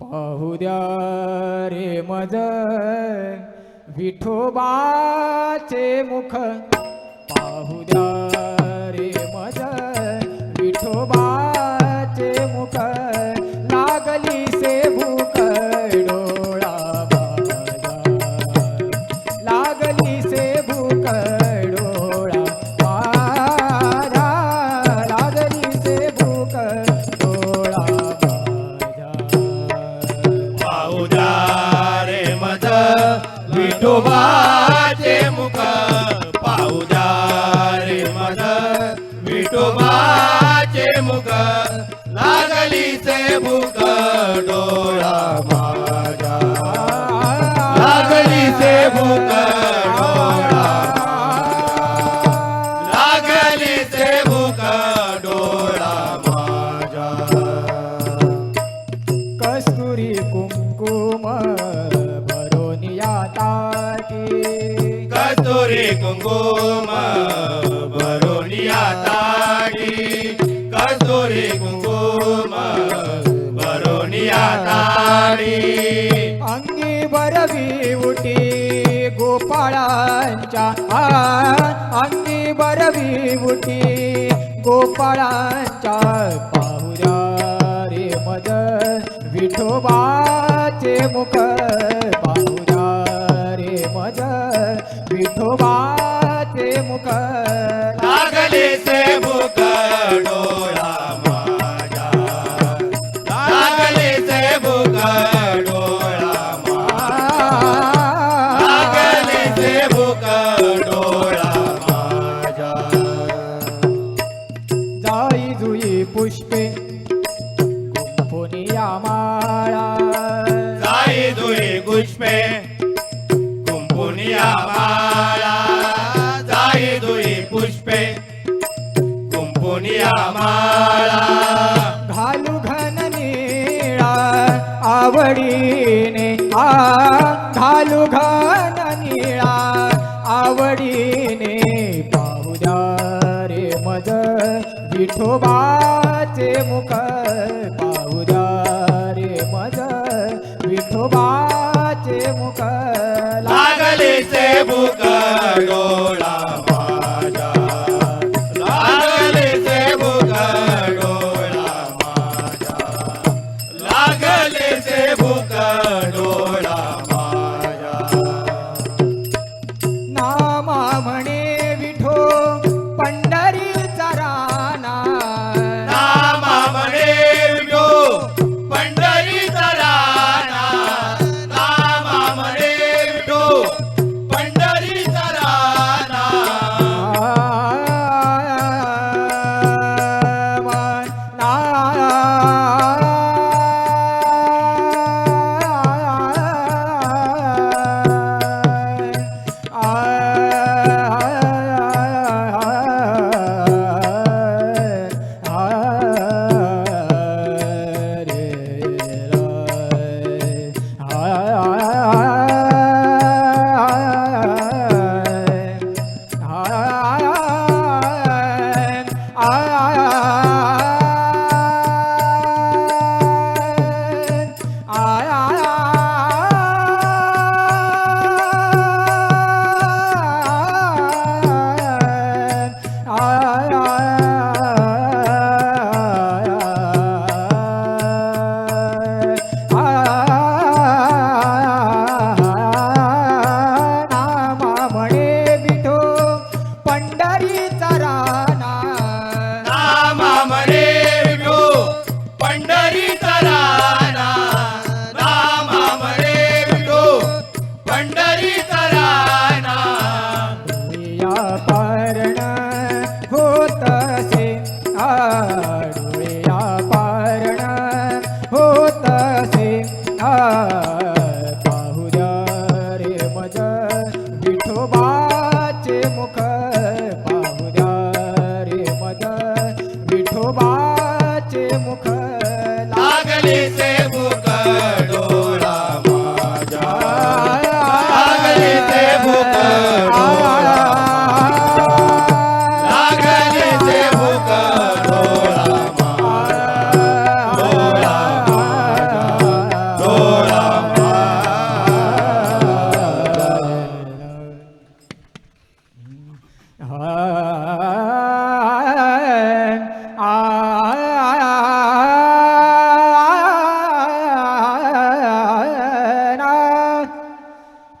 पाहू द्या रे मज विठोबाचे मुख पाहू द्या रे मज विठोबाचे मुख लागली से भूक डोळा माझा लागली से भूक डोळा माझा लागली से भूक डोळा माझा पाहुद्या रे मज विठोबाचे मुख पाहुद्या रे मज विठोबाचे मुख लागली से भूक डोळा माझा लागली से भूक डोळा लागली से भूक डोळा माझा कस्तुरी कुंकुम भरोनिया ताटी कस्तुरी कुंकुम भरोनिया ताडी कस्तुरी कुंकुम भरोनिया ताडी अंगी बरवी उटी गोपाळांच्या अंगी बरवी उटी गोपाळांच्या पाहुद्या रे मज विठोबाचे मुख पाहुद्या रे मज विठोबाचे मुख लागले से भूक डोळा माझा लागले से भूक डोळा माझा लागले से भूक डोळा माझा जाई जुई पुष्पे कुंभोनिया माळा जाई दुई पुष्पे कुंपुनिया माळा जाई दुई पुष्पे कुंपुनिया माळा घालू घन निळा आवडीने घालू घन निळा आवडीने पाहुद्या रे मज विठोबाचे मुख पाहुद्या रे मज विठोबाचे मुख लागले से भूक डोळा माझा लागले से भूक डोळा माझा लागले से भूक डोळा माझा नामा म्हणे विठो पंढरीचा राणा नामा म्हणे विठो पंढरीचा राणा नामा म्हणे विठो पंढरीचा राणा पाहुद्या रे मज विठोबाचे मुख पाहुद्या रे मज विठोबाचे मुख लागलीचे भूक डोळा माझ्या लागलीचे भूक डोळा लागलीचे भूक डोळा माझ्या डोळा माझ्या डोळा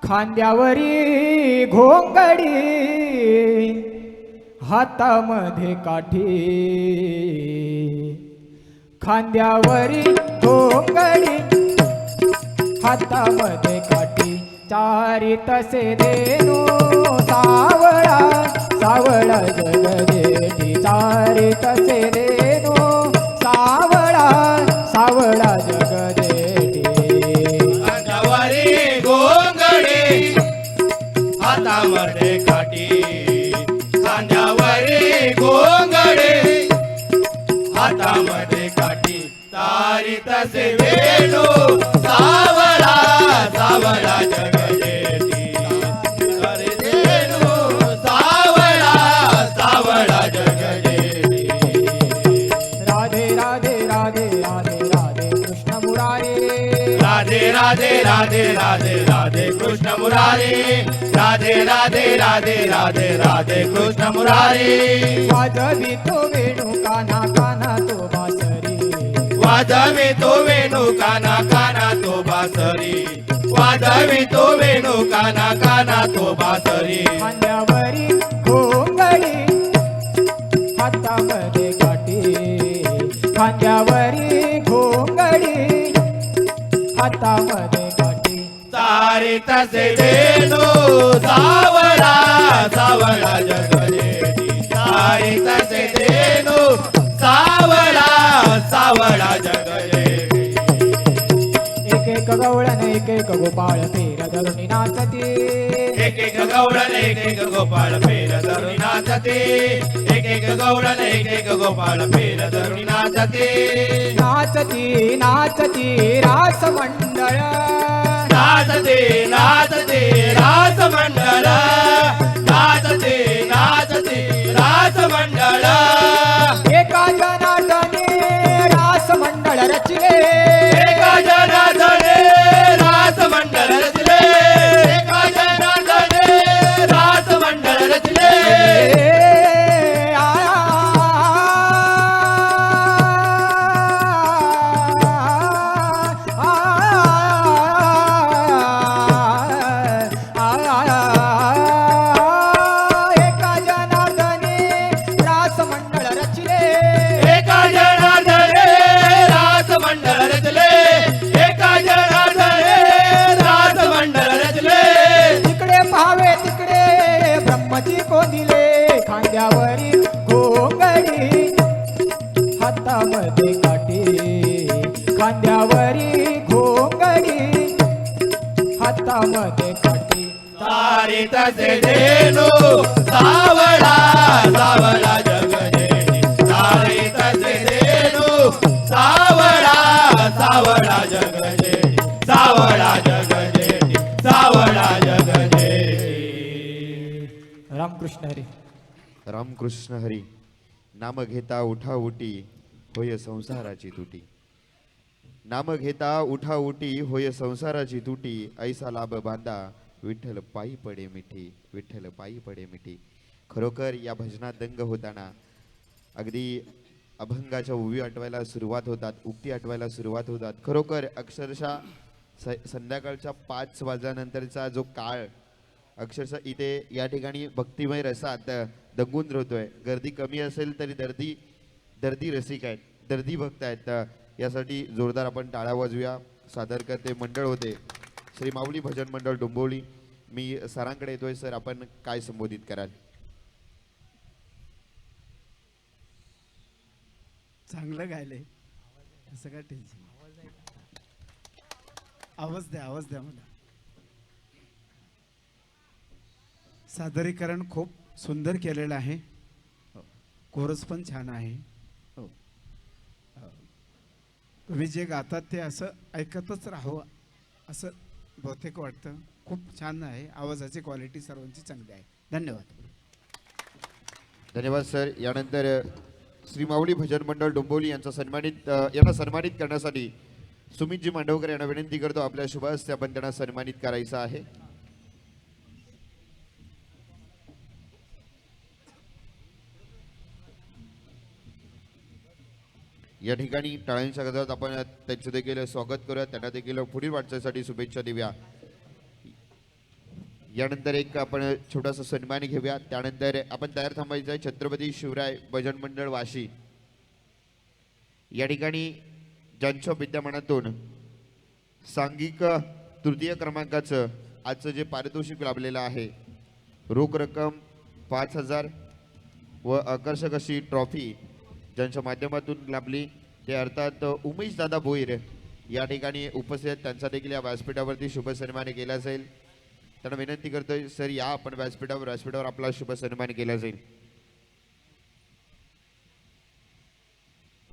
खांद्यावरी घोंगडी हातामध्ये काठी खांद्यावरी घोंगडी हातामध्ये काठी चारी तसे देनो सावळा सावळा जगदेठी चारी तसे देनो सावळा सावळा जगदेठी खांद्यावरी घोंगडी हातामध्ये काठी खांद्यावरी घोंगडी हातामध्ये काठी तारी तसे वेणू सावळा सावळा जगदेठी तारी वेणू सावळा सावळा जगदेठी राधे राधे राधे राधे राधे कृष्ण मुरारी राधे राधे राधे राधे राधे कृष्ण मुरारी राधे राधे राधे राधे राधे कृष्ण मुरारी वाजवी तो वेणू काना काना तो बासरी वाजवी तो वेणू काना काना तो बासरी वाजवी तो वेणू काना काना तो बासरी खांद्यावरी घोंगडी हातामध्ये काठी खांद्यावरी घोंगडी हातामध्ये काठी तारी तसे वेणू सावळा सावळा जगदेठी तारी तसे वेणू सावळा सावळा जगदेठी एक एक गवळण एक एक गोपाळ फेर धरुणी नाचती एक एक गौडन एक एक गोपाळ फेर धरुणी नाचते एक एक गौडन एक एक गोपाळ फेर धरुणी नाचते नाचती नाचती रास मंडळ नाचते नाचते रास मंडळ नाचते नाचते रास मंडळ एका जनार्दने रास मंडळ रचले एका जनार्दने रास मंडळ रचले एका जनार्दने रास मंडळ रचले एका जनार्दने रास मंडळ रचले एका जनार्दने रास मंडळ रचले एका जनार्दने रास मंडळ रचले तिकडे पाहावे तिकडे ब्रह्मची कोंदिले खांद्यावरी घोंगडी हातामध्ये काठी खांद्यावरी घोंगडी हातामध्ये काठी तारी तसे धेनू सावळा सावळा जगदेठी तारी तसे धेनू सावळा सावळा जगदेठी सावळा जगदेठी सावळा जगदेठी रामकृष्ण हरी रामकृष्ण हरी. नाम घेता उठा उटी होय संसाराची तुटी. नाम घेता उठा उटी होय संसाराची तुटी. ऐसा लाभ बांधा विठ्ठल पायी पडे मिठी विठ्ठल पायी पडे मिठी. खरोखर या भजनात दंग होताना अगदी अभंगाच्या उवी आठवायला सुरुवात होतात, उक्ती आठवायला सुरुवात होतात. खरोखर अक्षरशः संध्याकाळच्या 5 वाजल्यानंतरचा जो काळ अक्षरशः इथे या ठिकाणी भक्तिमय रसात दंगून राहतोय. गर्दी कमी असेल तरी दर्दी रसिक आहेत, दर्दी भक्त आहेत. यासाठी जोरदार आपण टाळ्या वाजवूया. सादर करते मंडळ होते श्री माऊली भजन मंडळ डोंबिवली. मी सरांकडे येतोय. सर, आपण काय संबोधित कराल? चांगलं गायले, असं काय टेन्शन. आवाज द्या मला. सादरीकरण खूप सुंदर केलेलं आहे. कोरस पण छान आहे. तुम्ही जे गातात ते असं ऐकतच राहावं असं बहुतेक वाटतं. खूप छान आहे, आवाजाची क्वालिटी सर्वांची चांगली आहे. धन्यवाद. धन्यवाद सर. यानंतर श्री माऊली भजन मंडळ डोंबिवली यांना सन्मानित करण्यासाठी सुमितजी मांडवकर यांना विनंती करतो. आपल्या शुभ हस्ते आपण त्यांना सन्मानित करायचं आहे. या ठिकाणी टाळ्यांच्या गजरात आपण त्यांचं देखील स्वागत करूया. त्यांना देखील पुढील वाटचालीसाठी शुभेच्छा देऊया. यानंतर एक आपण छोटासा सन्मान घेऊया. त्यानंतर आपण तयार थांबायचं आहे. छत्रपती शिवराय भजन मंडळ वाशी या ठिकाणी ज्यांच्या विद्यमानातून सांघिक तृतीय क्रमांकाचं आजचं जे पारितोषिक लाभलेलं आहे, रोख रक्कम 5,000 व आकर्षक अशी ट्रॉफी ज्यांच्या माध्यमातून लाभली ते अर्थात उमेश दादा भोईर या ठिकाणी उपस्थित. त्यांचा देखील या व्यासपीठावरती शुभ सन्मान केला जाईल. त्यांना विनंती करतोय सर या आपण व्यासपीठावर आपला शुभ सन्मान केला जाईल.